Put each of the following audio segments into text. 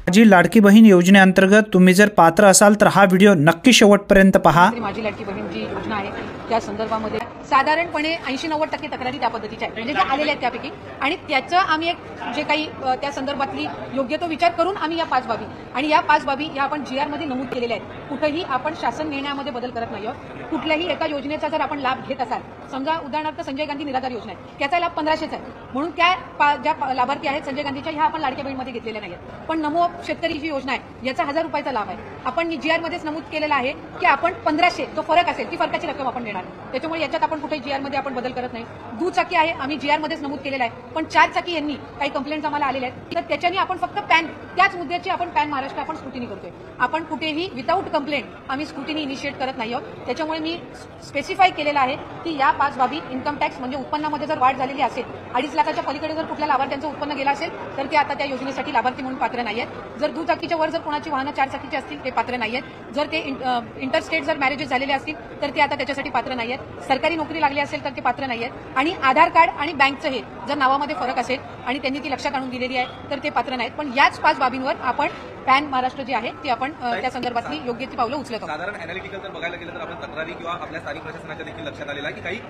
माझी लाडकी बहीण योजनेअंतर्गत तुम्ही जर पात्र असाल तर हा व्हिडिओ नक्की शेवटपर्यंत पहा। माझी लाडकी बहीण जी योजना आहे त्या संदर्भामध्ये साधारणपणे 80-90% तक्रारी त्या पद्धतीच्या आहेत, म्हणजे ज्या आलेल्या आहेत त्यापैकी, आणि त्याचं आम्ही एक जे काही त्या संदर्भातली योग्य तो विचार करून आम्ही या 5 बाबी आणि या 5 बाबी या आपण GR मध्ये नमूद केलेल्या आहेत। कुठेही आपण शासन निर्णयामध्ये बदल करत नाही आहोत। कुठल्याही एका योजनेचा जर आपण लाभ घेत असाल, समजा उदाहरणार्थ संजय गांधी निराधार योजना आहे, त्याचा लाभ 1500 आहे, म्हणून त्या ज्या लाभार्थी आहेत संजय गांधीच्या ह्या आपण लाडक्या बहीणमध्ये घेतलेल्या नाहीत। पण नमो शेतकरी जी योजना आहे याचा 1000 रुपयाचा लाभ आहे, आपण GR मध्येच नमूद केलेला आहे की आपण 1500 जो फरक असेल ती फरकाची रक्कम आपण देणार, त्याच्यामुळे याच्यात आपण कुठेही GR मध्ये आपण बदल करत नाही। दुचाकी आहे आम्ही GR मध्येच नमूद केलेला आहे, पण 4 चाकी यांनी काही कंप्लेंट्स आम्हाला आलेल्या आहेत, तर त्याच्याने आपण फक्त पॅन त्याच मुद्द्याची आपण पॅन महाराष्ट्र आपण स्क्रुटिनी करतोय। आपण कुठेही विदाऊट कंप्लेंट आम्ही स्क्रुटिनी इनिशिएट करत नाही आहोत। त्याच्यामुळे मी स्पेसिफाय केलेलं आहे की या 5 बाबी इन्कम टॅक्स म्हणजे उत्पन्नामध्ये जर वाढ झालेली असेल, 2.5 लाखाच्या पलीकडे जर कुठल्या लाभार्थ्यांचं उत्पन्न गेलं असेल तर ते आता त्या योजनेसाठी लाभार्थी म्हणून पात्र नाही आहेत। जर दुचाकीच्या वर जर कोणाची वाहनं 4 चाकीची असतील ते पात्र नाही आहेत। जर ते इंटरस्टेट जर मॅरेजेस झालेले असतील तर ते आता त्याच्यासाठी पात्र नाही आहेत। सरकारी नोकरी लागली असेल तर ते पात्र नाही आहेत, आणि आधार कार्ड आणि बँकचं हे जर नावामध्ये फरक असेल आणि त्यांनी ती लक्षात आणून दिलेली आहे तर ते पात्र नाहीत। पण याच 5 बाबींवर आपण पॅन महाराष्ट्र जे आहे ते आपण त्या संदर्भातली योग्य ती पावलं उचलत आहोत। साधारण अॅनालिटिकल जर बघायला गेलं तर आपण तक्रारी किंवा आपल्या स्थानिक प्रशासनाच्या देखील लक्षात आलेला आहे की काही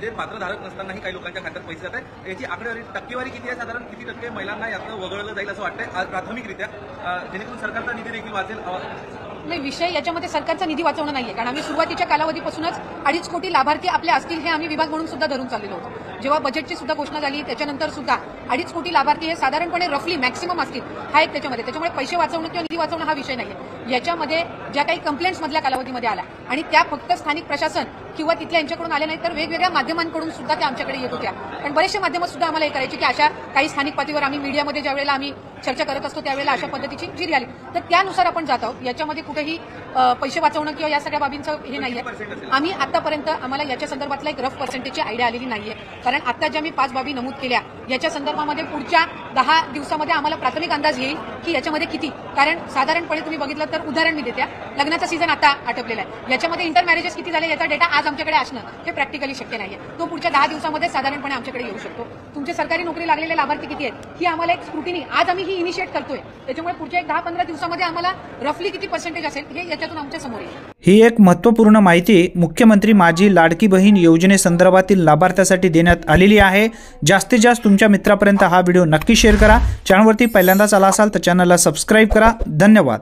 जे पात्रधारक नसतानाही काही लोकांच्या खात्यात पैसे जात आहेत। याची आकडेवारी टक्केवारी किती आहे, साधारण किती टक्के महिलांना यातनं वगळलं जाईल असं वाटतंय प्राथमिकरित्या, जेणेकरून सरकारचा निधी देखील वाचेल? नाही, विषय याच्यामध्ये सरकारचा निधी वाचवणं नाहीये, कारण आम्ही सुरुवातीच्या कालावधीपासूनच 2.5 कोटी लाभार्थी आपले असतील हे आम्ही विभाग म्हणून सुद्धा धरून चाललेलो होतो। जेव्हा बजेटची सुद्धा घोषणा झाली त्याच्यानंतर सुद्धा 2.5 कोटी लाभार्थी हे साधारणपणे रफली मॅक्सिमम असतील हा एक त्याच्यामुळे पैसे वाचवणं किंवा निधी वाचवणं हा विषय नाहीये। याच्यामध्ये ज्या काही कंप्लेंट्स मधल्या कालावधीमध्ये आल्या आणि त्या फक्त स्थानिक प्रशासन किंवा तिथल्या यांच्याकडून आल्या नाही तर वेगवेगळ्या माध्यमांकडून सुद्धा त्या आमच्याकडे येत होत्या, कारण बरेचसे माध्यम सुद्धा आम्हाला हे करायचे की अशा काही स्थानिक पातळीवर आम्ही मीडियामध्ये ज्या वेळेला आम्ही चर्चा करत असतो त्यावेळेला अशा पद्धतीची जी आली तर त्यानुसार आपण जात आहोत। याच्यामध्ये कुठेही पैसे वाचवणं किंवा या सगळ्या बाबींचं हे नाहीये। आम्ही आतापर्यंत आम्हाला याच्या संदर्भातला एक रफ पर्सेंटेजची आयडिया आलेली नाहीये, कारण आता ज्या मी 5 बाबी नमूद केल्या याच्या संदर्भामध्ये पुढच्या 10 दिवसामध्ये आम्हाला प्राथमिक अंदाज येईल की याच्यामध्ये किती, कारण साधारणपणे तुम्ही बघितलं तर उदाहरण मी देत्या, लग्नाचा सीझन आता आटपलेला आहे, याच्यामध्ये इंटर मॅरेजेस किती झाले याचा डेटा आज आमच्याकडे असणं हे प्रॅक्टिकली शक्य नाहीये। तो पुढच्या 10 दिवसामध्ये साधारणपणे आमच्याकडे येऊ शकतो। तुमचे सरकारी नोकरी लागलेले लाभार्थी किती आहेत ही आम्हाला एक स्क्रुटिनी आज आम्ही ही इनिशिएट करतोय, त्याच्यामुळे पुढच्या 10-15 दिवसामध्ये आम्हाला रफली किती पर्सेंटेज असेल हे याच्यातून आमच्या समोर येईल। ही एक महत्त्वपूर्ण माहिती मुख्यमंत्री माझी लाडकी बहीण योजनेसंदर्भातील लाभार्थ्यासाठी देण्यात आलेली आहे। जास्तीत जास्त तुमच्या मित्रापर्यंत हा व्हिडिओ नक्की शेअर करा। चॅनलवरती पहिल्यांदाच आला असाल तर चॅनलला सबस्क्राईब करा। धन्यवाद।